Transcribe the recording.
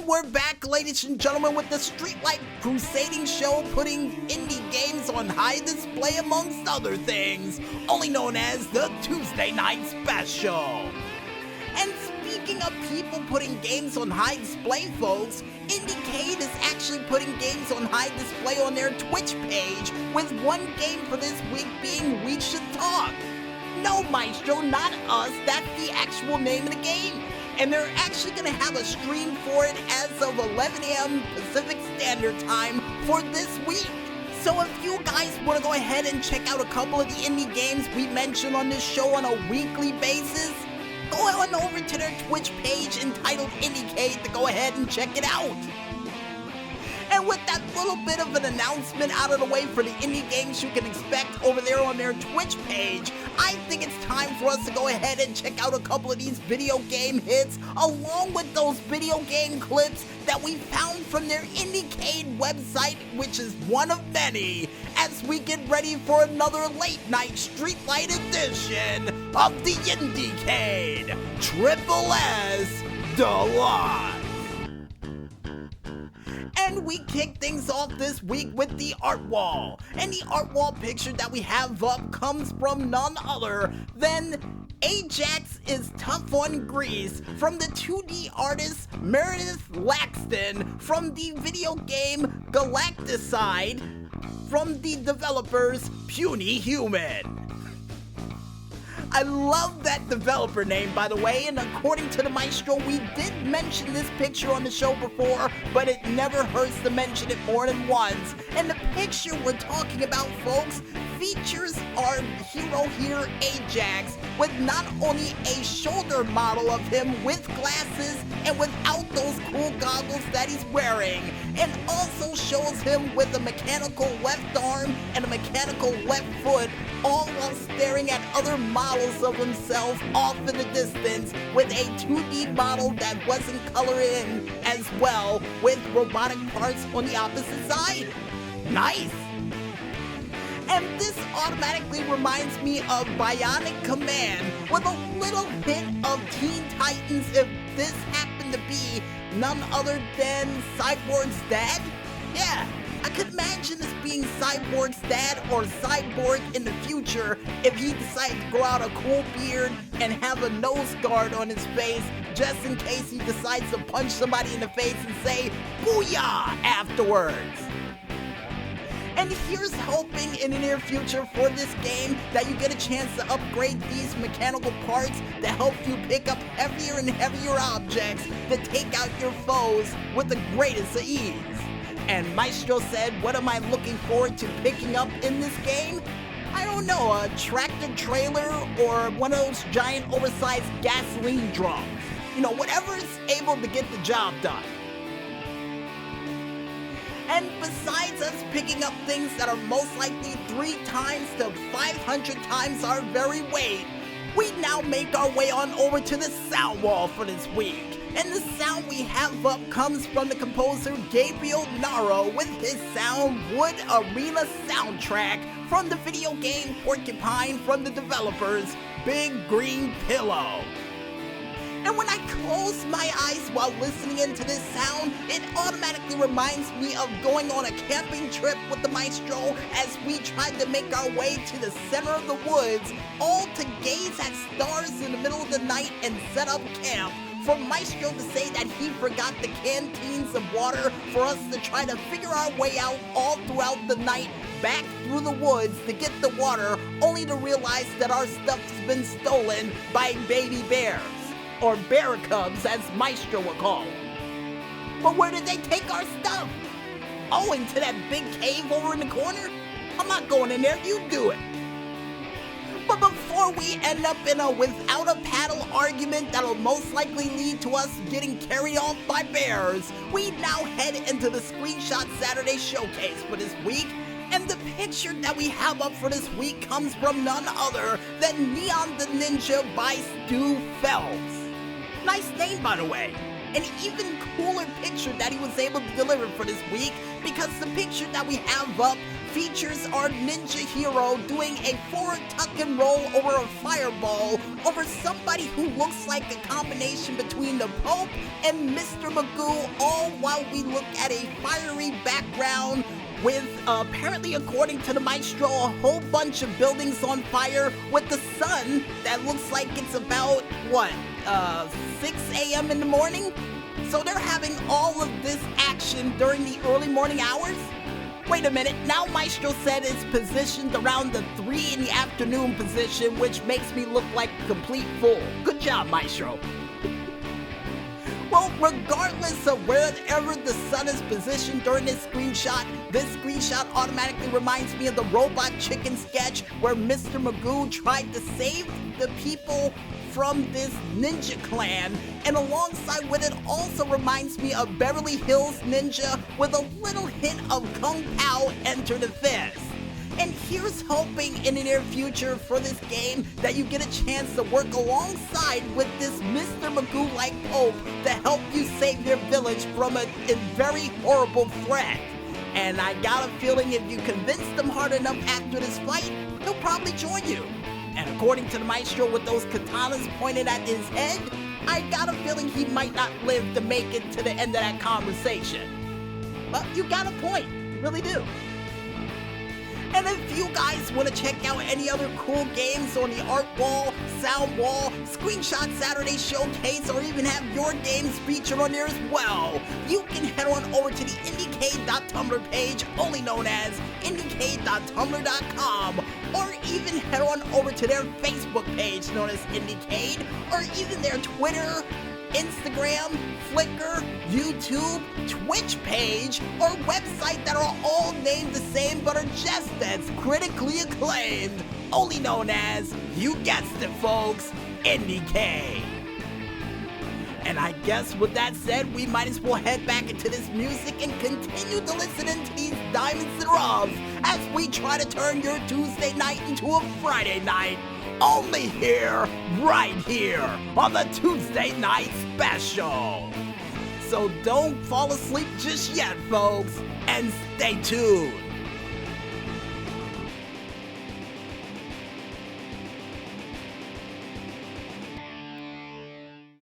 And we're back, ladies and gentlemen, with the Streetlight Crusading Show, putting indie games on high display amongst other things, only known as the Tuesday Night Special. And speaking of people putting games on high display, folks, Indie Cade is actually putting games on high display on their Twitch page, with one game for this week being We Should Talk. No, Maestro, not us, that's the actual name of the game. And they're actually going to have a stream for it as of 11 a.m. Pacific Standard Time for this week. So if you guys want to go ahead and check out a couple of the indie games we mention on this show on a weekly basis, go on over to their Twitch page entitled Indie Cade to go ahead and check it out. And with that little bit of an announcement out of the way for the indie games you can expect over there on their Twitch page, I think it's time for us to go ahead and check out a couple of these video game hits, along with those video game clips that we found from their Indie Cade website, which is one of many, as we get ready for another late night Streetlight edition of the Indie Cade Triple S Deluxe. And we kick things off this week with the art wall. And the art wall picture that we have up comes from none other than Ajax is Tough on Grease from the 2D artist Meredith Laxton from the video game Galacticide from the developers Puny Human. I love that developer name, by the way, and according to the Maestro, we did mention this picture on the show before, but it never hurts to mention it more than once. And the picture we're talking about, folks, features our hero here, Ajax, with not only a shoulder model of him with glasses and without those cool goggles that he's wearing, and also shows him with a mechanical left arm and a mechanical left foot, all while staring at other models of himself off in the distance with a 2D model that wasn't colored in as well, with robotic parts on the opposite side. Nice! And this automatically reminds me of Bionic Command, with a little hint of Teen Titans if this happened to be none other than Cyborg's dad? Yeah, I could imagine this being Cyborg's dad or Cyborg in the future if he decided to grow out a cool beard and have a nose guard on his face just in case he decides to punch somebody in the face and say "Booyah" afterwards. And here's hoping in the near future for this game that you get a chance to upgrade these mechanical parts to help you pick up heavier and heavier objects that take out your foes with the greatest of ease. And Maestro said, what am I looking forward to picking up in this game? I don't know, a tractor trailer or one of those giant oversized gasoline drums. You know, whatever is able to get the job done. And besides us picking up things that are most likely 3 times to 500 times our very weight, we now make our way on over to the sound wall for this week. And the sound we have up comes from the composer Gabriel Naro with his Soundwood Arena soundtrack from the video game Porcupine from the developers Big Green Pillow. And when I close my eyes while listening into this sound, it automatically reminds me of going on a camping trip with the Maestro as we tried to make our way to the center of the woods, all to gaze at stars in the middle of the night and set up camp. For Maestro to say that he forgot the canteens of water for us to try to figure our way out all throughout the night back through the woods to get the water, only to realize that our stuff's been stolen by baby bears. Or bear cubs, as Maestro would call them. But where did they take our stuff? Oh, into that big cave over in the corner? I'm not going in there, you do it. But before we end up in a without a paddle argument that'll most likely lead to us getting carried off by bears, we now head into the Screenshot Saturday Showcase for this week. And the picture that we have up for this week comes from none other than Neon the Ninja by Stu Phelps. Nice name, by the way. An even cooler picture that he was able to deliver for this week, because the picture that we have up features our ninja hero doing a forward tuck and roll over a fireball over somebody who looks like a combination between the Pope and Mr. Magoo, all while we look at a fiery background with, apparently according to the maestro, a whole bunch of buildings on fire with the sun that looks like it's about, 6 a.m. in the morning? So they're having all of this action during the early morning hours? Wait a minute, now Maestro said it's positioned around the 3 in the afternoon position, which makes me look like a complete fool. Good job, Maestro. Well, regardless of wherever the sun is positioned during this screenshot automatically reminds me of the Robot Chicken sketch where Mr. Magoo tried to save the people from this ninja clan, and alongside with it also reminds me of Beverly Hills Ninja with a little hint of Kung Pao Enter the Fist. And here's hoping in the near future for this game that you get a chance to work alongside with this Mr. Magoo-like Pope to help you save your village from a very horrible threat. And I got a feeling if you convince them hard enough after this fight, he'll probably join you. And according to the maestro with those katanas pointed at his head, I got a feeling he might not live to make it to the end of that conversation. But you got a point, you really do. And if you guys want to check out any other cool games on the Art Wall, Sound Wall, Screenshot Saturday Showcase, or even have your games featured on there as well, you can head on over to the IndieCade.tumblr page, only known as IndieCade.tumblr.com, or even head on over to their Facebook page known as Indie Cade, or even their Twitter, Instagram, Flickr, YouTube, Twitch page, or website that are all named the same but are just as critically acclaimed, only known as, you guessed it folks, Indie Cade. And I guess with that said, we might as well head back into this music and continue to listen to these diamonds and rubs as we try to turn your Tuesday night into a Friday night. Only here, right here, on the Tuesday Night Special. So don't fall asleep just yet, folks, and stay tuned.